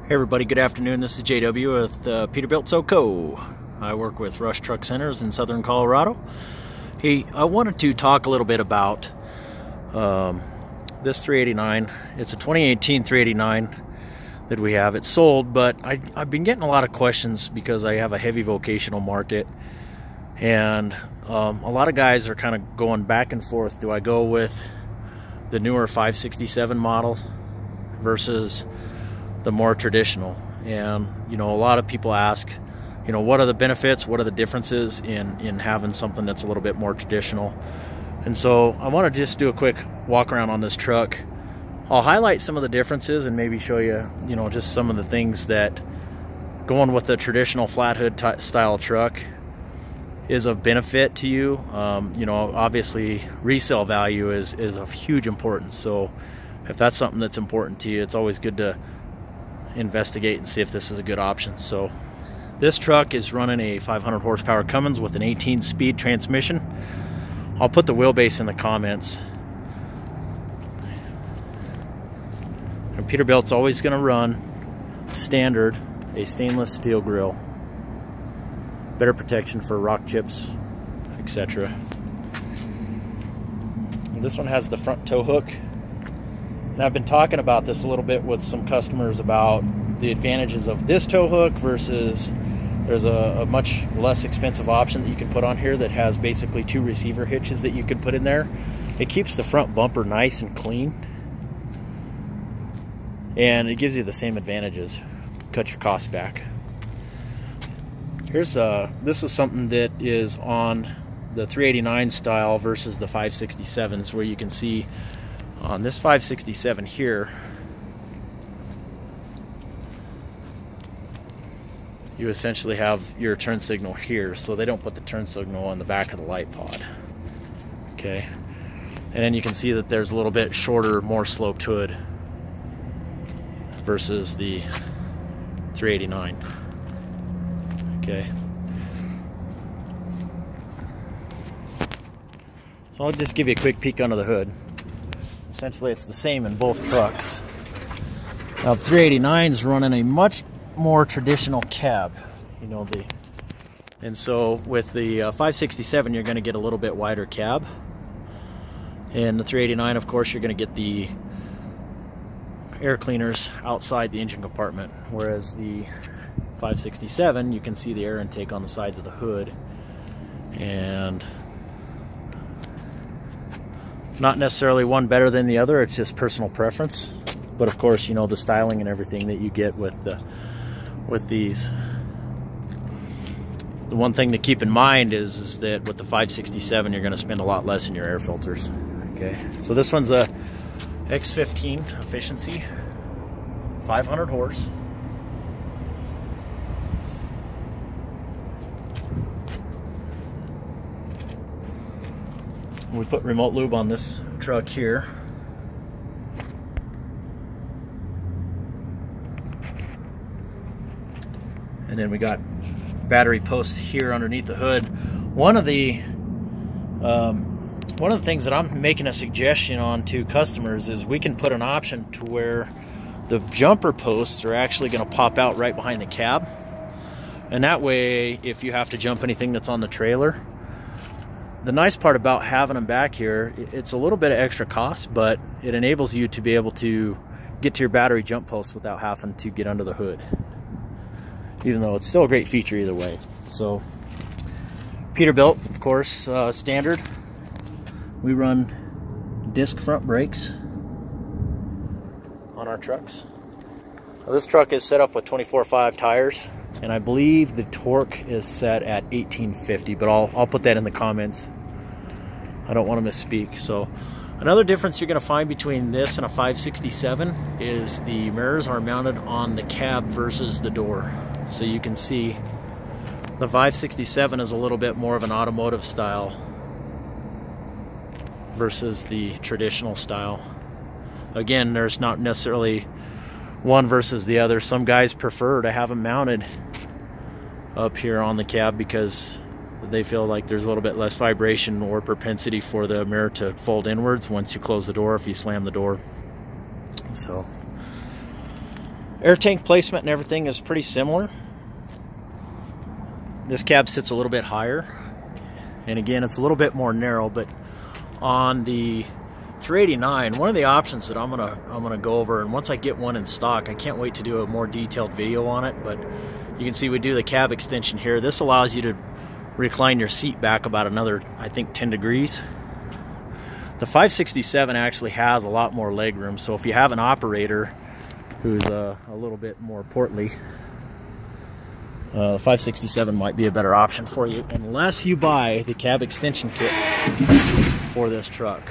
Hey everybody, good afternoon. This is JW with Peterbilt Co. I work with Rush Truck Centers in Southern Colorado. Hey, I wanted to talk a little bit about this 389. It's a 2018 389 that we have. It's sold, but I've been getting a lot of questions because I have a heavy vocational market, and a lot of guys are kind of going back and forth. Do I go with the newer 567 model versus the more traditional? And a lot of people ask, what are the benefits, what are the differences in having something that's a little bit more traditional? And so I want to just do a quick walk around on this truck. I'll highlight some of the differences and maybe show you, just some of the things that going with the traditional flat hood style truck is of benefit to you. Obviously resale value is of huge importance. So if that's something that's important to you, it's always good to investigate and see if this is a good option. So this truck is running a 500 horsepower Cummins with an 18-speed transmission. I'll put the wheelbase in the comments. And Peterbilt's always going to run standard a stainless steel grill, better protection for rock chips, etc. This one has the front tow hook. And I've been talking about this a little bit with some customers about the advantages of this tow hook versus there's a much less expensive option that you can put on here that has basically 2 receiver hitches that you can put in there. It keeps the front bumper nice and clean, and it gives you the same advantages. Cut your costs back. Here's this is something that is on the 389 style versus the 567s, where you can see on this 567 here, you essentially have your turn signal here, so they don't put the turn signal on the back of the light pod. Okay, and then you can see that there's a little bit shorter, more sloped hood versus the 389. Okay, so I'll just give you a quick peek under the hood. Essentially, it's the same in both trucks. Now, the 389 is running a much more traditional cab, and so with the 567, you're going to get a little bit wider cab, and the 389, of course, you're going to get the air cleaners outside the engine compartment, whereas the 567, you can see the air intake on the sides of the hood. And not necessarily one better than the other, it's just personal preference. But of course, the styling and everything that you get with these. The one thing to keep in mind is that with the 567, you're going to spend a lot less in your air filters. Okay, so this one's a X15 efficiency, 500 horse. We put remote lube on this truck here. And then we got battery posts here underneath the hood. One of the things that I'm making a suggestion on to customers is we can put an option to where the jumper posts are actually going to pop out right behind the cab. And that way, if you have to jump anything that's on the trailer, the nice part about having them back here, it's a little bit of extra cost, but it enables you to be able to get to your battery jump post without having to get under the hood, even though it's still a great feature either way. So Peterbilt, of course, standard. We run disc front brakes on our trucks. Now, this truck is set up with 24/5 tires, and I believe the torque is set at 1850, but I'll put that in the comments. I don't want to misspeak. So another difference you're going to find between this and a 567 is the mirrors are mounted on the cab versus the door. So you can see the 567 is a little bit more of an automotive style versus the traditional style. Again, there's not necessarily one versus the other. Some guys prefer to have them mounted up here on the cab because they feel like there's a little bit less vibration or propensity for the mirror to fold inwards once you close the door, if you slam the door. So Air tank placement and everything is pretty similar. This cab sits a little bit higher, and again, it's a little bit more narrow. But on the 389, one of the options that I'm gonna go over, and once I get one in stock, I can't wait to do a more detailed video on it. But you can see we do the cab extension here. This allows you to recline your seat back about another, I think, 10 degrees. The 567 actually has a lot more leg room, so if you have an operator who's a little bit more portly, the 567 might be a better option for you, unless you buy the cab extension kit for this truck.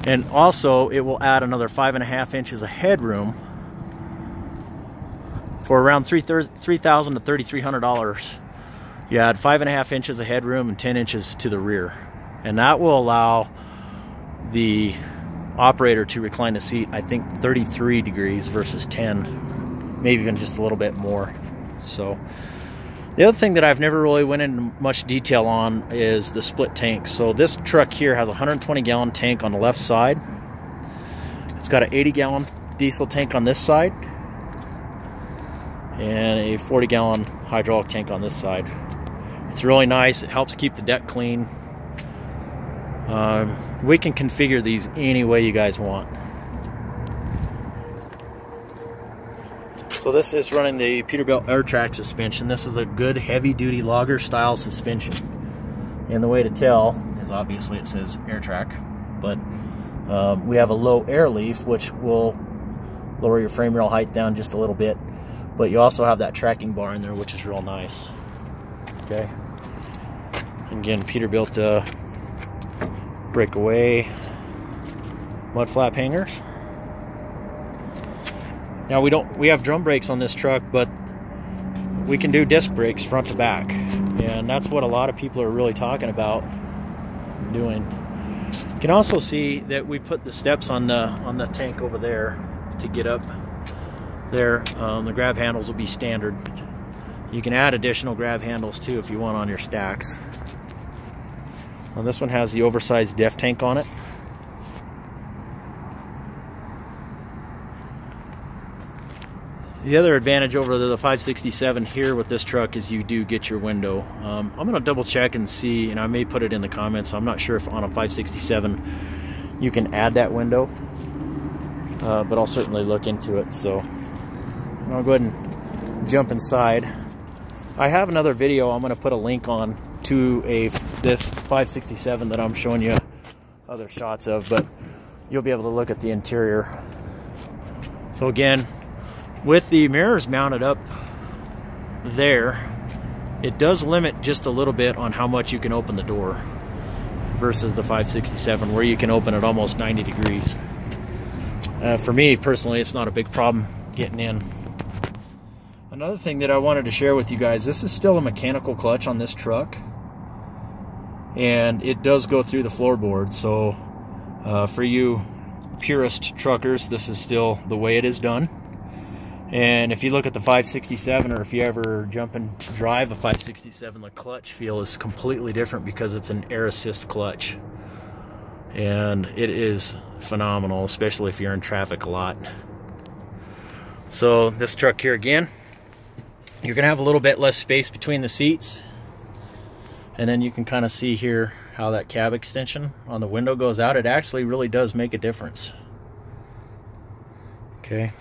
And also, it will add another 5.5 inches of headroom for around $3,000 to $3,300. You add 5.5 inches of headroom and 10 inches to the rear, and that will allow the operator to recline the seat, I think, 33 degrees versus 10, maybe even just a little bit more. So the other thing that I've never really went into much detail on is the split tank. So this truck here has a 120-gallon tank on the left side. It's got an 80-gallon diesel tank on this side and a 40-gallon hydraulic tank on this side. It's really nice. It helps keep the deck clean. We can configure these any way you guys want. So this is running the Peterbilt air track suspension. This is a good heavy-duty logger style suspension. And the way to tell is obviously it says air track, but we have a low air leaf, which will lower your frame rail height down just a little bit. But you also have that tracking bar in there, which is real nice. Okay. Again, Peterbilt breakaway mud flap hangers. Now we have drum brakes on this truck, but we can do disc brakes front to back, and that's what a lot of people are really talking about doing. You can also see that we put the steps on the tank over there to get up there. The grab handles will be standard. You can add additional grab handles too if you want on your stacks. Well, this one has the oversized def tank on it. The other advantage over the 567 here with this truck is you do get your window. I'm going to double check and see, and I may put it in the comments. I'm not sure if on a 567 you can add that window, but I'll certainly look into it. So I'll go ahead and jump inside. I have another video I'm going to put a link on to this 567 that I'm showing you other shots of, but you'll be able to look at the interior. So again, with the mirrors mounted up there, it does limit just a little bit on how much you can open the door versus the 567, where you can open it almost 90 degrees. For me personally, it's not a big problem getting in. Another thing that I wanted to share with you guys, this is still a mechanical clutch on this truck, and it does go through the floorboard. So for you purist truckers, this is still the way it is done. And if you look at the 567, or if you ever jump and drive a 567, the clutch feel is completely different because it's an air assist clutch, and it is phenomenal, especially if you're in traffic a lot. So this truck here, again, you're gonna have a little bit less space between the seats, and then you can kind of see here how that cab extension on the window goes out. It actually really does make a difference. Okay.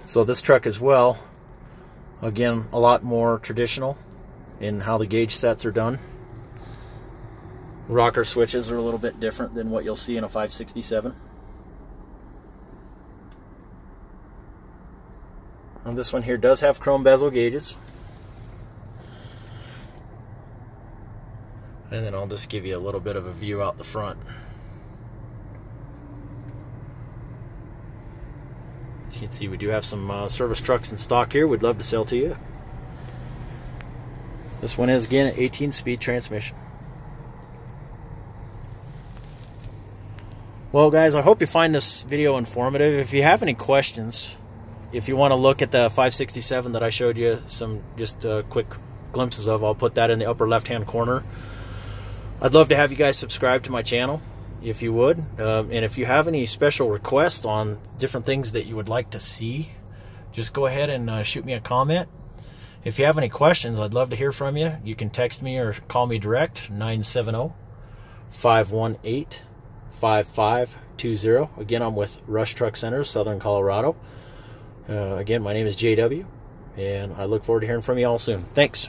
So this truck as well, again, a lot more traditional in how the gauge sets are done. Rocker switches are a little bit different than what you'll see in a 567. And this one here does have chrome bezel gauges. And then I'll just give you a little bit of a view out the front. As you can see, we do have some service trucks in stock here. We'd love to sell to you. This one is, again, an 18-speed transmission. Well, guys, I hope you find this video informative. If you have any questions, if you want to look at the 567 that I showed you some just quick glimpses of, I'll put that in the upper left-hand corner. I'd love to have you guys subscribe to my channel. if you would. And if you have any special requests on different things that you would like to see, just go ahead and shoot me a comment. If you have any questions, I'd love to hear from you. You can text me or call me direct, 970-518-5520. Again, I'm with Rush Truck Centers, Southern Colorado. Again, my name is JW, and I look forward to hearing from you all soon. Thanks.